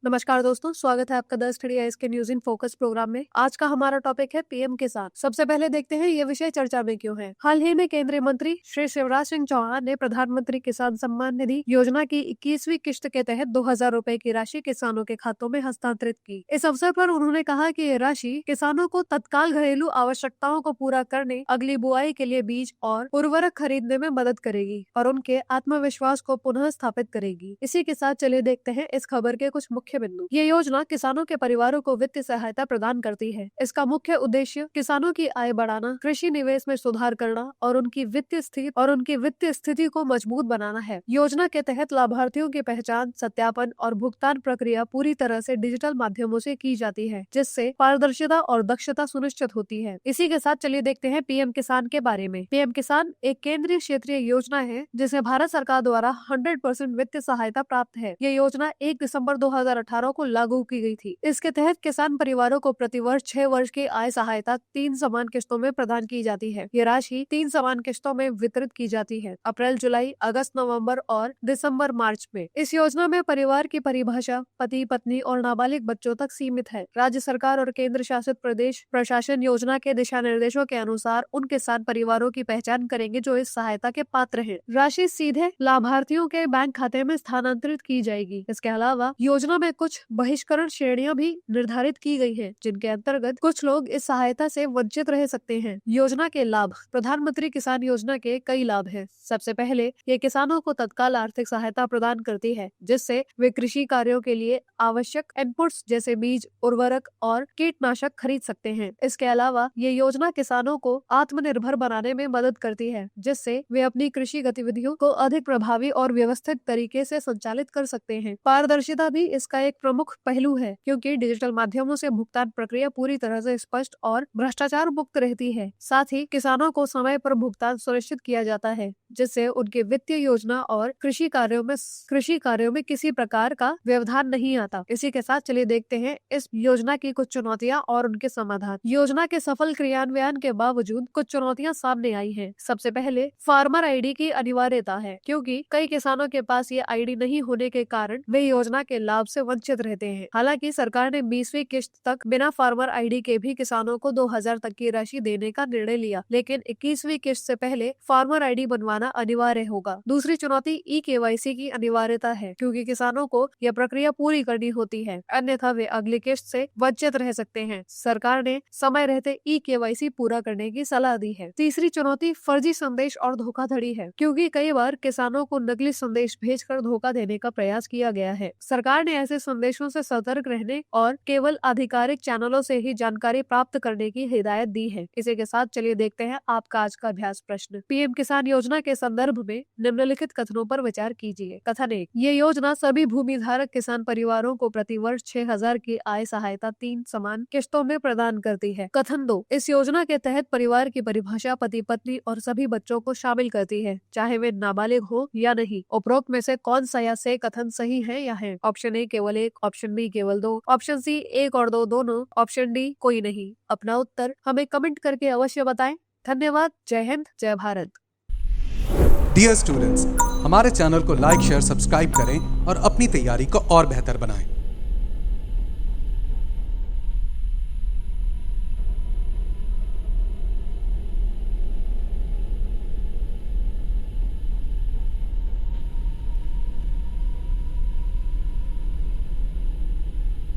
नमस्कार दोस्तों, स्वागत है आपका द स्टडी आइज के न्यूज इन फोकस प्रोग्राम में। आज का हमारा टॉपिक है पीएम किसान। सबसे पहले देखते हैं ये विषय चर्चा में क्यों है। हाल ही में केंद्रीय मंत्री श्री शिवराज सिंह चौहान ने प्रधानमंत्री किसान सम्मान निधि योजना की 21वीं किश्त के तहत 2,000 रूपए की राशि किसानों के खातों में हस्तांतरित की। इस अवसर पर उन्होंने कहा कि ये राशि किसानों को तत्काल घरेलू आवश्यकताओं को पूरा करने, अगली बुआई के लिए बीज और उर्वरक खरीदने में मदद करेगी और उनके आत्मविश्वास को पुनः स्थापित करेगी। इसी के साथ चलिए देखते हैं इस खबर के कुछ मुख्य बिंदु। ये योजना किसानों के परिवारों को वित्तीय सहायता प्रदान करती है। इसका मुख्य उद्देश्य किसानों की आय बढ़ाना, कृषि निवेश में सुधार करना और उनकी वित्तीय स्थिति को मजबूत बनाना है। योजना के तहत लाभार्थियों की पहचान, सत्यापन और भुगतान प्रक्रिया पूरी तरह से डिजिटल माध्यमों से की जाती है, जिससे पारदर्शिता और दक्षता सुनिश्चित होती है। इसी के साथ चलिए देखते हैं पीएम किसान के बारे में। पीएम किसान एक केंद्रीय क्षेत्रीय योजना है जिसे भारत सरकार द्वारा 100% वित्तीय सहायता प्राप्त है। ये योजना 1 दिसंबर 2018 को लागू की गई थी। इसके तहत किसान परिवारों को प्रतिवर्ष 6 वर्ष की आय सहायता 3 समान किस्तों में प्रदान की जाती है। ये राशि 3 समान किस्तों में वितरित की जाती है, अप्रैल, जुलाई, अगस्त, नवंबर और दिसंबर, मार्च में। इस योजना में परिवार की परिभाषा पति, पत्नी और नाबालिग बच्चों तक सीमित है। राज्य सरकार और केंद्र शासित प्रदेश प्रशासन योजना के दिशा निर्देशों के अनुसार उन किसान परिवारों की पहचान करेंगे जो इस सहायता के पात्र हैं। राशि सीधे लाभार्थियों के बैंक खाते में स्थानांतरित की जाएगी। इसके अलावा योजना में कुछ बहिष्करण श्रेणियां भी निर्धारित की गई हैं, जिनके अंतर्गत कुछ लोग इस सहायता से वंचित रह सकते हैं। योजना के लाभ। प्रधानमंत्री किसान योजना के कई लाभ हैं। सबसे पहले ये किसानों को तत्काल आर्थिक सहायता प्रदान करती है, जिससे वे कृषि कार्यों के लिए आवश्यक इनपुट्स जैसे बीज, उर्वरक और कीटनाशक खरीद सकते हैं। इसके अलावा ये योजना किसानों को आत्मनिर्भर बनाने में मदद करती है, जिससे वे अपनी कृषि गतिविधियों को अधिक प्रभावी और व्यवस्थित तरीके से संचालित कर सकते हैं। पारदर्शिता भी इसका एक प्रमुख पहलू है, क्योंकि डिजिटल माध्यमों से भुगतान प्रक्रिया पूरी तरह से स्पष्ट और भ्रष्टाचार मुक्त रहती है। साथ ही किसानों को समय पर भुगतान सुनिश्चित किया जाता है, जिससे उनके वित्तीय योजना और कृषि कार्यों में किसी प्रकार का व्यवधान नहीं आता। इसी के साथ चलिए देखते हैं इस योजना की कुछ चुनौतियां और उनके समाधान। योजना के सफल क्रियान्वयन के बावजूद कुछ चुनौतियां सामने आई हैं। सबसे पहले फार्मर आईडी की अनिवार्यता है, क्योंकि कई किसानों के पास ये आईडी नहीं होने के कारण वे योजना के लाभ से वंचित रहते हैं। हालांकि सरकार ने 20वीं किश्त तक बिना फार्मर आईडी के भी किसानों को 2,000 तक की राशि देने का निर्णय लिया, लेकिन 21वीं किश्त से पहले फार्मर आईडी बनवाना अनिवार्य होगा। दूसरी चुनौती ई-केवाईसी की अनिवार्यता है, क्योंकि किसानों को यह प्रक्रिया पूरी करनी होती है, अन्यथा वे अगली किश्त से वंचित रह सकते हैं। सरकार ने समय रहते ई-केवाईसी पूरा करने की सलाह दी है। तीसरी चुनौती फर्जी संदेश और धोखाधड़ी है, क्योंकि कई बार किसानों को नकली संदेश भेजकर धोखा देने का प्रयास किया गया है। सरकार ने ऐसे संदेशों से सतर्क रहने और केवल आधिकारिक चैनलों से ही जानकारी प्राप्त करने की हिदायत दी है। इसी के साथ चलिए देखते हैं आपका आज का अभ्यास प्रश्न। पीएम किसान योजना के संदर्भ में निम्नलिखित कथनों पर विचार कीजिए। कथन 1, ये योजना सभी भूमि धारक किसान परिवारों को प्रतिवर्ष 6,000 की आय सहायता 3 समान किस्तों में प्रदान करती है। कथन 2, इस योजना के तहत परिवार की परिभाषा पति, पत्नी और सभी बच्चों को शामिल करती है, चाहे वे नाबालिग हो या नहीं। उपरोक्त में से कौन सा या से कथन सही है या है? ऑप्शन ए केवल 1, ऑप्शन बी केवल 2, ऑप्शन सी 1 और 2 दोनों, ऑप्शन डी कोई नहीं। अपना उत्तर हमें कमेंट करके अवश्य बताएं। धन्यवाद। जय हिंद, जय भारत। डियर स्टूडेंट्स, हमारे चैनल को लाइक, शेयर, सब्सक्राइब करें और अपनी तैयारी को और बेहतर बनाएं।